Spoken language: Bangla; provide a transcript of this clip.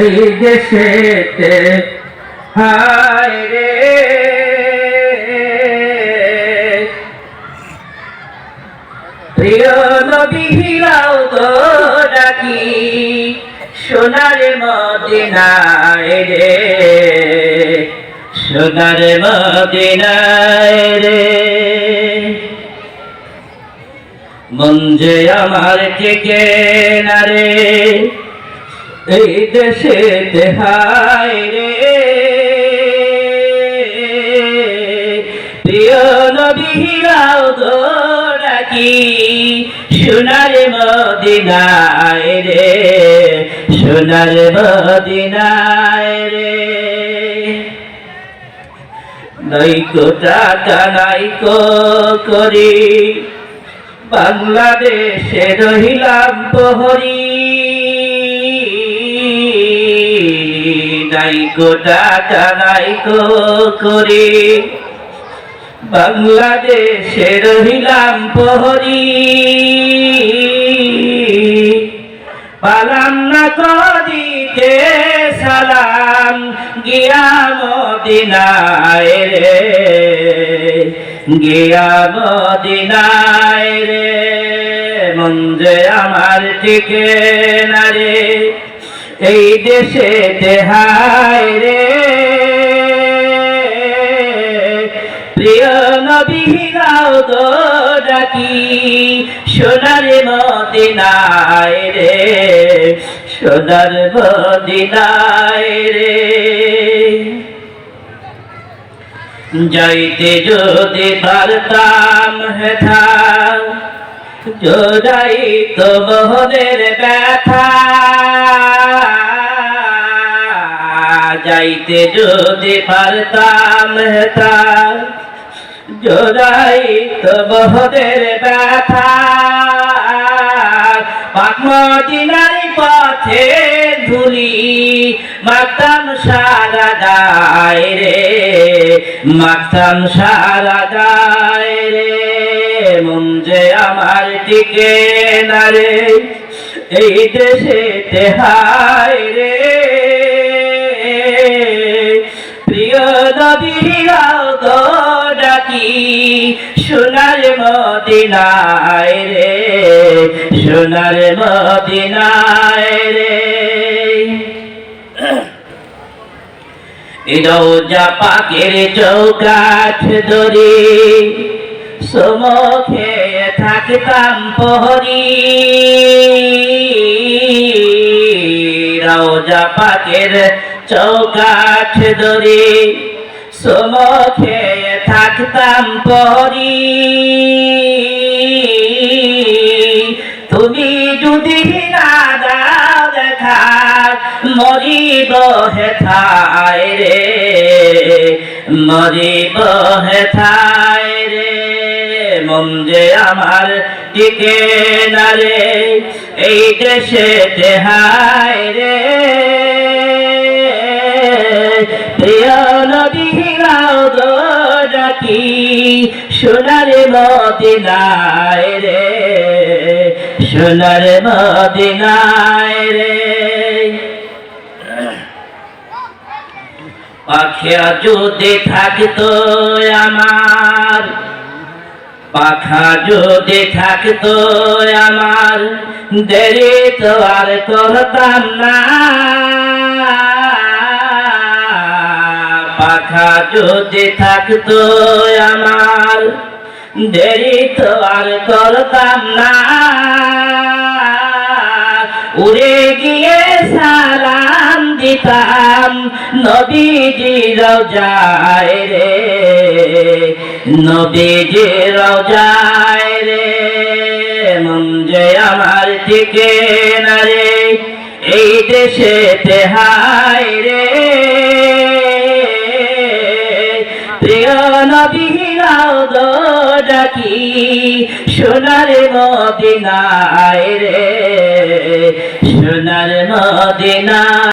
এই দেশেতে হায় রে প্রিয় নবীরাও গো ডাকি সোনার মদিনায় রে, সোনার মদিনায় রে। মন যে আমার টিকে না রে এই দেশেতে হায় রে প্রিয় নবীরাও গো ডাকি সোনার মদিনায় রে, সোনার মদিনায় রে। নাইকো টাকা নাইকো করি বাংলাদেশে রহিলাম প্রহরী, নাইকো টাকা নাইকো করি বাংলাদেশে রহিলাম প্রহরী। পালাম না কদিতে সালাম গিয়া মদিনায় রে, গিয়া মদিনায় রে। মন যে আমার টিকে না রে এই দেশেতে হায় রে প্রিয় নবীরাও গো ডাকি সোনার মদিনায় রে, সোনার মদিনায় রে। যাইতে যদি পারতাম হেথা জোড়াই তো মোহনের ব্যথা, যাইতে যদি পারতাম হেথা জোড়াই তো মোহনের ব্যথা। পাক মদিনার পথে ধুলি মাখতাম সারা গায় রে, মাখতাম সারা গায় রে। মন যে আমার টিকে না রে এই দেশেতে হায় রে প্রিয় নবীরাও গো ডাকি সোনার মদিনায় রে, সোনার মদিনায় রে। রওজা পাকের চৌকাঠ ধরে সমুখে থাকতাম প্রহরী, রওজা পাকের চৌকাঠ ধরে সমুখে থাকতাম প্রহরী। তুমি যদি না দাও দেখা মরিব হেথায় রে, মরিব হেথায় রে। মন যে আমার টিকে না রে এই দেশেতে হায় রে প্রিয় নবীরাও গো ডাকি সোনার মদিনায় রে, সোনার মদিনায় রে। পাখিয়া যদি থাকতো আমার, পাখা যদি থাকতো আমার দেরি তো আর করতাম না। পাখা যদি থাকতো আমার দেরি তো আর করতাম না। উড়ে গিয়ে সালাম দিতাম নবীজি রওজায় রে, নবীজি রওজায় রে। মন যে আমার টিকে না রে এই দেশেতে হায় রে প্রিয় নবীরাও গো ডাকি সোনার মদিনায় রে, সোনার মদিনায়।